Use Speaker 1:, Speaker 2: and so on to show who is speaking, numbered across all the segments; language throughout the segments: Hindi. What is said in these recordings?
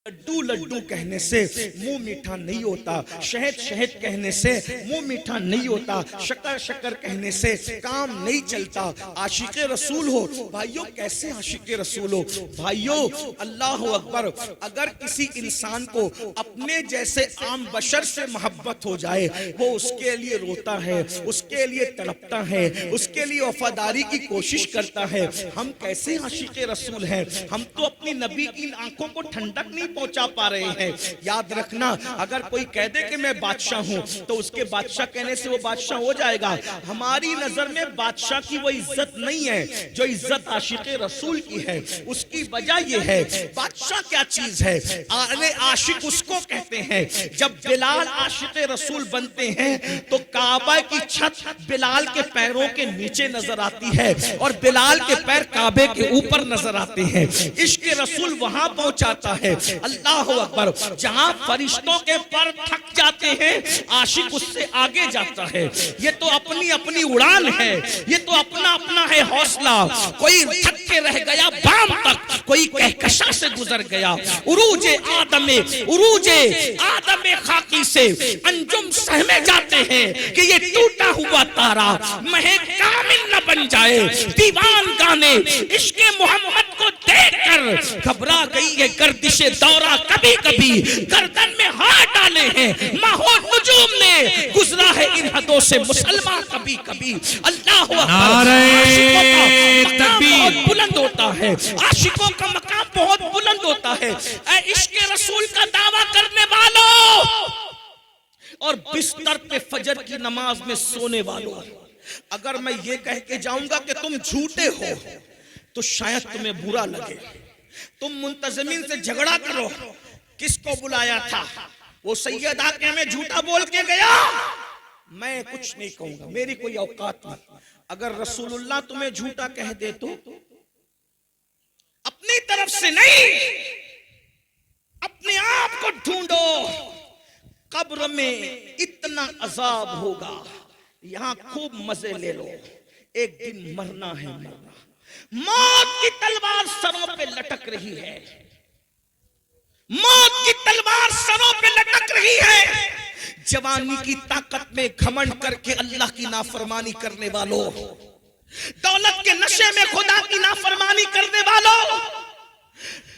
Speaker 1: लड्डू लड्डू कहने से मुंह मीठा नहीं होता, शहद शहद कहने से मुंह मीठा नहीं होता, शक्कर शक्कर कहने से काम नहीं चलता। आशिक़े रसूल हो भाइयों, कैसे आशिक़े रसूल हो भाइयों? अल्लाह अकबर। अगर किसी इंसान को अपने जैसे आम बशर से मोहब्बत हो जाए, वो उसके लिए रोता है, उसके लिए तड़पता है, उसके लिए वफादारी की कोशिश करता है। हम कैसे आशिक़े रसूल हैं? हम तो अपनी नबी की आंखों को ठंडक नहीं पहुंचा पा रहे हैं। याद रखना, अगर कोई कह दे कि मैं बादशाह हूं तो उसके बादशाह कहने से वो बादशाह हो जाएगा। हमारी नजर में बादशाह की वो इज्जत नहीं है जो इज्जत आशिक़े रसूल की है। उसकी वजह ये है, बादशाह क्या चीज है? अरे आशिक उसको कहते हैं। जब बिलाल आशिक़े रसूल बनते हैं तो काबा की छत बिलाल के पैरों के नीचे नजर आती है और बिलाल के पैर काबे के ऊपर नजर आते हैं। इश्क रसूल वहां पहुंचाता है। अल्लाह अकबर। जहां फरिश्तों के पर थक जाते हैं, आशिक उससे आगे जाता है। ये तो अपनी अपनी उड़ान है, ये तो अपना अपना है हौसला। कोई थक के रह गया बाम तक, कोई कहकशा से गुजर गया। उरूजे आदमे खाकी से अंजुम सहमे जाते हैं कि ये टूटा हुआ तारा महे कामिल न बन जाए। दीवान गाने इश्क़े मोहम्मद को देखकर घबरा गई है गर्दिशे दौरा। कभी कभी गर्दन में हाथ डाले हैं माहौल हुजूम ने, गुजरा है इन हदों से मुसलमान कभी कभी। अल्लाह बहुत बुलंद होता है, आशिकों का मकाम बहुत बुलंद होता है। इश्क़े रसूल का दावा करने वालों और बिस्तर पे फजर की नमाज में सोने वालों, अगर मैं ये कह के जाऊंगा कि तुम झूठे हो तो शायद तुम्हें बुरा लगे। तुम मुंतज़िमीन से झगड़ा करो, किसको बुलाया था? वो सैयद आके हमें झूठा बोल के गया। मैं कुछ नहीं कहूंगा, मेरी कोई औकात नहीं। अगर रसूलुल्लाह तुम्हें झूठा कह दे तो अपनी तरफ से नहीं, अपने आप को ढूंढो। कब्र में इतना अजाब होगा, यहां खूब मजे ले लो, एक दिन मरना है मरना। मौत की तलवार सरों पे लटक रही है, मौत की तलवार सरों पे लटक रही है। जवानी की ताकत में घमंड करके अल्लाह की नाफरमानी करने वालों, दौलत के नशे में खुदा की नाफरमानी करने वालों,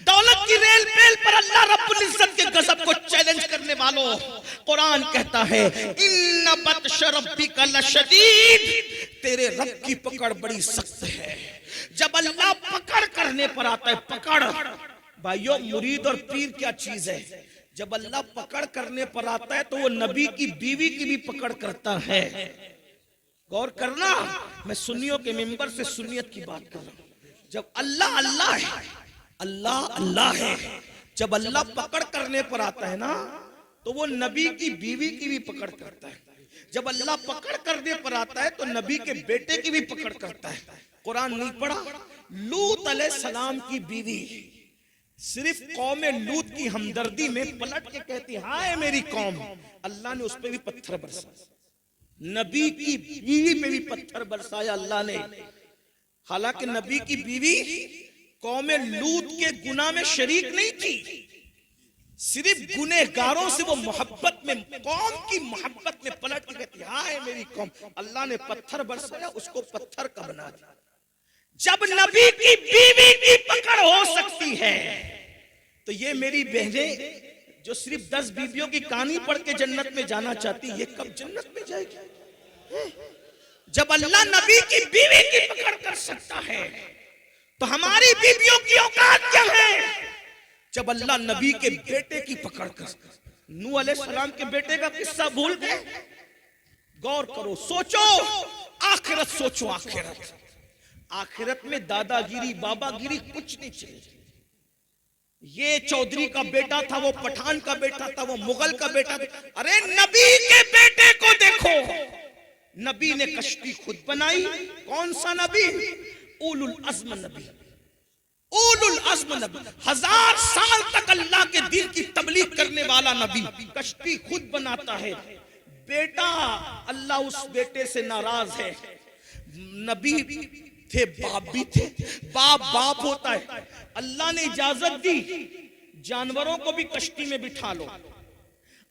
Speaker 1: दौलत की रेल पेल पर अल्लाह रब्बुल इज्जत के गजब को चैलेंज करने वालों, कुरान कहता है इन्ना बत्श रब्बिका लशदीद, तेरे रब की पकड़ बड़ी सख्त है। जब अल्लाह पकड़ करने पर आता है, पकड़ भाइयों, मुरीद और पीर क्या चीज है? जब अल्लाह पकड़ करने पर आता है तो वो नबी की बीवी की भी पकड़ करता है। गौर करना, मैं सुन्नियों के मिंबर से सुन्नियत की बात कर रहा हूं। जब अल्लाह अल्लाह है, अल्लाह अल्लाह है, जब अल्लाह पकड़ करने पर आता है ना तो वो नबी की बीवी की भी पकड़ करता है। जब अल्लाह पकड़ करने पर आता है तो नबी के बेटे की भी पकड़ करता है। कुरान नहीं पढ़ा? लूत अलैहिस्सलाम की बीवी सिर्फ कौम लूत की हमदर्दी में पलट के कहती हाय मेरी कौम, अल्लाह ने उस पर भी पत्थर बरसाया, नबी की बीवी पे भी पत्थर बरसाया अल्लाह ने। हालांकि नबी की बीवी कौम लूत के गुनाह में शरीक नहीं थी, सिर्फ गुनहगारों से वो मोहब्बत में, कौम की मोहब्बत में पलट के कहती हाय मेरी कौम। अल्लाह ने पत्थर बरसाया, उसको पत्थर का बना दिया। जब नबी की बीवी की पकड़ हो सकती है तो ये मेरी बहनें जो सिर्फ 10 बीवियों की कहानी पढ़ के जन्नत में जाना चाहती, ये कब जन्नत में जाएगी? जब अल्लाह नबी की बीवी की पकड़ कर सकता है तो हमारी बीवियों की औकात क्या है? जब अल्लाह नबी के बेटे की पकड़ कर, नूह अलैहिस्सलाम के बेटे का किस्सा भूल गए? गौर करो, सोचो, आखिरत सोचो, आखिरत। आखिरत में दादागिरी बाबागिरी कुछ नहीं चलेगी। ये चौधरी का बेटा था, वो पठान का बेटा था, वो मुगल का बेटा था। अरे नबी के बेटे को देखो, नबी ने कश्ती खुद बनाई। कौन सा नबी? उलुल अज़्म नबी, उलुल अज़्म नबी। 1000 साल तक अल्लाह के दीन की तबलीग करने वाला नबी कश्ती खुद बनाता है। बेटा, अल्लाह उस बेटे से नाराज है। नबी थे, बाप भी थे, बाप बाप होता है। अल्लाह ने इजाजत दी, जानवरों को भी कश्ती में बिठा लो।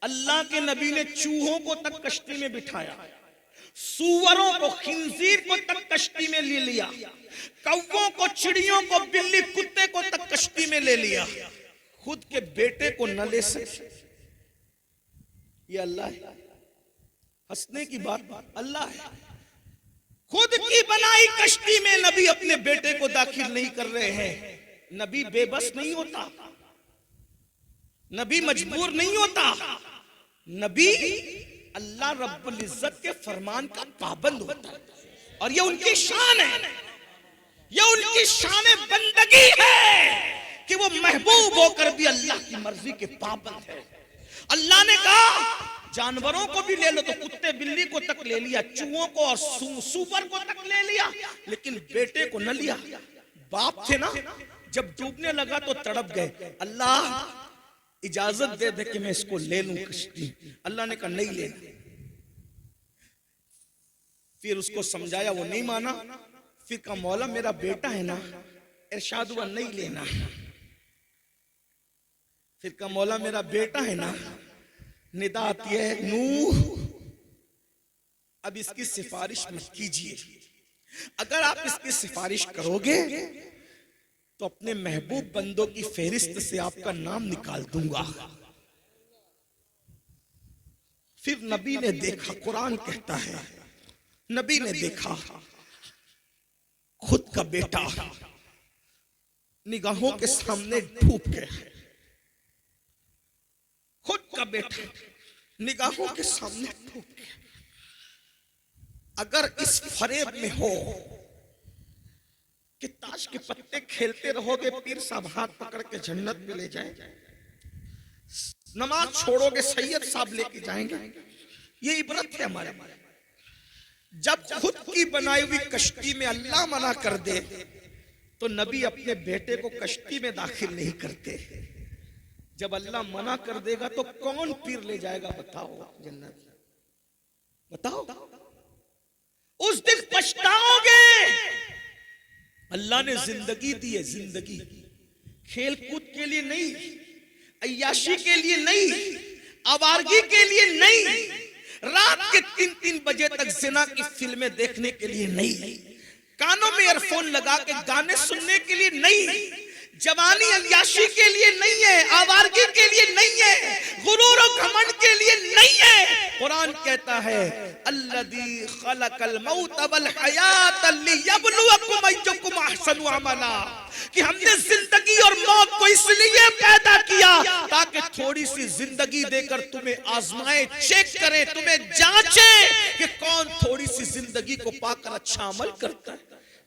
Speaker 1: अल्लाह के नबी ने चूहों को तक कश्ती में बिठाया, सूअरों को, खिंजीर को तक कश्ती में ले लिया, कौवों को, चिड़ियों को, बिल्ली कुत्ते को तक कश्ती में ले लिया, खुद के बेटे को न ले सके। ये अल्लाह है? हंसने की बात अल्लाह है। खुद की बनाई कश्ती में नबी अपने बेटे को दाखिल नहीं कर रहे हैं। नबी बेबस नहीं होता, नबी मजबूर नहीं होता, नबी अल्लाह रब्बुल इज्जत के फरमान का पाबंद होता है। और ये उनकी शान है, ये उनकी शान बंदगी है कि वो महबूब होकर भी अल्लाह की मर्जी के पाबंद है। अल्लाह ने कहा जानवरों को भी ले लो, तो कुत्ते बिल्ली को तक ले लिया, चूहों को और सूअर को तक ले लिया, लेकिन बेटे को न लिया। बाप थे ना, जब डूबने लगा तो तड़प गए, अल्लाह इजाजत दे दे कि मैं इसको ले लूं कश्ती। अल्लाह ने कहा नहीं लेना। फिर उसको समझाया, वो नहीं माना। फिर कहा मौला मेरा बेटा है ना, इरशाद हुआ नहीं लेना। फिर कहा मौला मेरा बेटा है ना, निदा आती है नूह अब इसकी सिफारिश मत कीजिए, अगर आप इसकी सिफारिश करोगे तो अपने महबूब बंदों की फहरिस्त से आपका नाम निकाल दूंगा। फिर नबी ने देखा, कुरान कहता है नबी ने देखा खुद का बेटा निगाहों के सामने डूब गया, खुद का बेटा निगाहों के सामने डूब गया। अगर इस फरेब में हो कि ताश के पत्ते खेलते रहोगे, पीर साहब हाथ पकड़ के जन्नत में ले जाएंगे, नमाज छोड़ोगे सैयद साहब लेके जाएंगे, ये इबरत है हमारे। जब खुद की बनाई हुई कश्ती में अल्लाह मना कर दे तो नबी अपने बेटे को कश्ती में दाखिल नहीं करते। जब अल्लाह मना कर देगा तो कौन पीर ले जाएगा बताओ जन्नत? बताओ, उस दिन पछताओगे। अल्लाह ने जिंदगी दी है, जिंदगी खेल कूद के लिए नहीं, अय्याशी के लिए नहीं, आवारगी के लिए नहीं, रात के 3-3 बजे तक जिना की फिल्में देखने के लिए नहीं, कानों में ईयरफोन लगा के गाने सुनने के लिए नहीं, जवानी अय्याशी के लिए नहीं है, आवारगी के लिए नहीं है, गुरूर और घमंड के लिए नहीं है। कुरान कहता है अल्लज़ी खलक़ल मौत वल हयात लियब्लुवकुम अय्युकुम अहसनु अमला, कि हमने जिंदगी और मौत को इसलिए पैदा किया ताकि थोड़ी सी जिंदगी देकर तुम्हें आजमाए, चेक करे, तुम्हें जांचे कि कौन थोड़ी सी जिंदगी को पाकर अच्छा अमल करता है।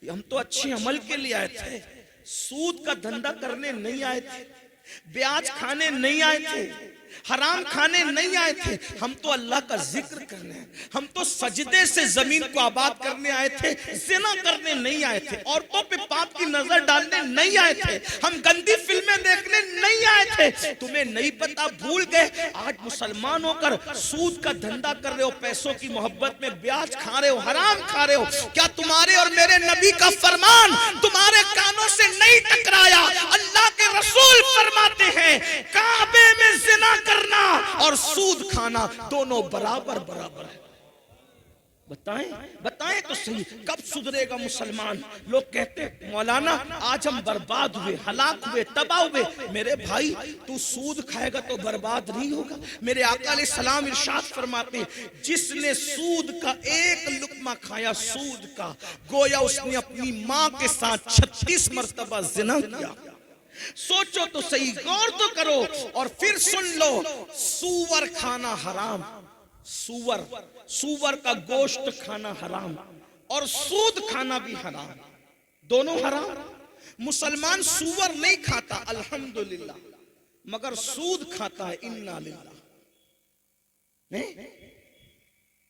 Speaker 1: हम तो अच्छे अमल के लिए आए थे, सूद का धंधा करने नहीं आए थे, ब्याज खाने नहीं आए थे, हराम खाने नहीं आए थे। हम तो अल्लाह का जिक्र करने, हम तो सजदे से जमीन को आबाद करने आए थे, जिना करने नहीं आए थे, औरतों पे पाप की नजर डालने नहीं आए थे, हम गंदी फिल्में देखने नहीं आए थे। तुम्हें नहीं पता, भूल गए। आज मुसलमान होकर सूद का धंधा कर रहे हो, पैसों की मोहब्बत में ब्याज खा रहे हो, हराम खा रहे हो। क्या तुम्हारे और मेरे नबी का फरमान तुम्हारे कानों से नहीं टकराया? अल्लाह के रसूल फरमाते हैं काबे में जिना करना और सूद खाना दोनों बराबर बराबर है। बताएं तो सही, कब सुधरेगा मुसलमान? लोग कहते हैं मौलाना आज हम बर्बाद हुए, हलाक हुए, तबाह हुए। मेरे भाई तू सूद खाएगा तो बर्बाद नहीं होगा। मेरे आका अलैहि सलाम इरशाद फरमाते हैं जिसने सूद का एक लुकमा खाया, सूद का, गोया उसने अपनी माँ के साथ 36 मर्तबा जिना किया। सोचो तो सही, गौर तो करो और फिर सुन लो। सूअर खाना हराम, सूअर का गोश्त खाना हराम और सूद खाना भी हराम, दोनों हराम। मुसलमान सूअर नहीं खाता अल्हम्दुलिल्लाह, मगर सूद खाता है, इन्ना लिल्लाह।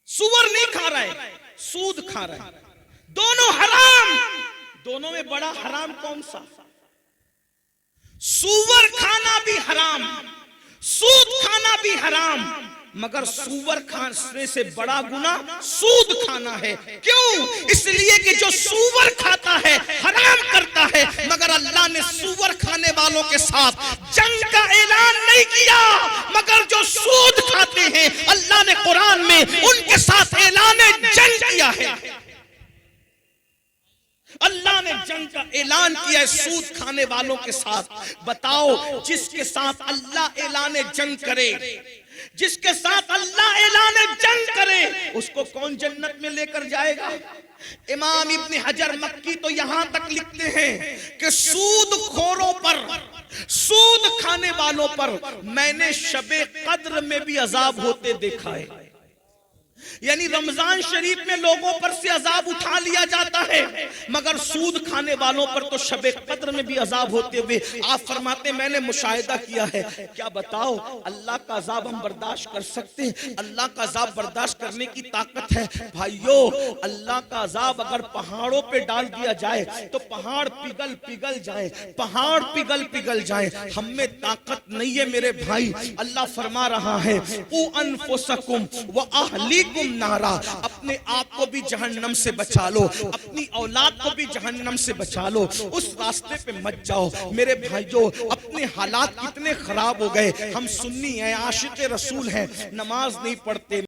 Speaker 1: सूअर नहीं खा रहा है, सूद खा रहा है, दोनों हराम। दोनों में बड़ा हराम कौन सा? सूअर खाना भी हराम, सूद खाना भी हराम, मगर सूअर खाने से बड़ा गुना सूद खाना है। क्यों? इसलिए कि जो सूअर खाता है, हराम करता करता है, मगर अल्लाह ने सूअर खाने वालों के साथ जंग का ऐलान नहीं किया। मगर जो सूद खाते हैं, अल्लाह ने कुरान में उनके साथ ऐलान जंग किया है। अल्लाह ने जंग का ऐलान किया है सूद खाने वालों के साथ। बताओ, जिसके साथ अल्लाह ऐलान जंग करे, जिसके साथ अल्लाह ऐलान जंग करे, उसको कौन जन्नत में लेकर जाएगा? इमाम इब्न हजर मक्की तो यहां तक लिखते हैं कि सूद खोरों पर, सूद खाने वालों पर मैंने शबे कद्र में भी अजाब होते देखा है। यानी रमजान शरीफ में लोगों पर से अजाब उठा लिया जाता है, मगर सूद खाने वालों पर तो शबे कद्र में भी अजाब होते हुए आप फरमाते मैंने मुशाहिदा किया है। क्या बताओ, अल्लाह का अजाब हम बर्दाश्त कर सकते हैं? अल्लाह का अजाब बर्दाश्त करने की ताकत है? भाइयों, अल्लाह का अजाब अगर पहाड़ों पे डाल दिया जाए तो पहाड़ पिघल पिघल जाए, पहाड़ पिघल पिघल जाए। हम में ताकत नहीं है मेरे भाई। अल्लाह फरमा रहा है, उ अनफुसकुम व अहलीकुम नारा, अपने आप को भी जहन्नम से बचा लो, अपनी औलाद को भी जहन्नम से बचा लो। उस रास्ते पे मत जाओ मेरे भाइयों। अपने हालात कितने खराब हो गए। हम सुन्नी हैं, आशिक रसूल हैं, नमाज नहीं पढ़ते,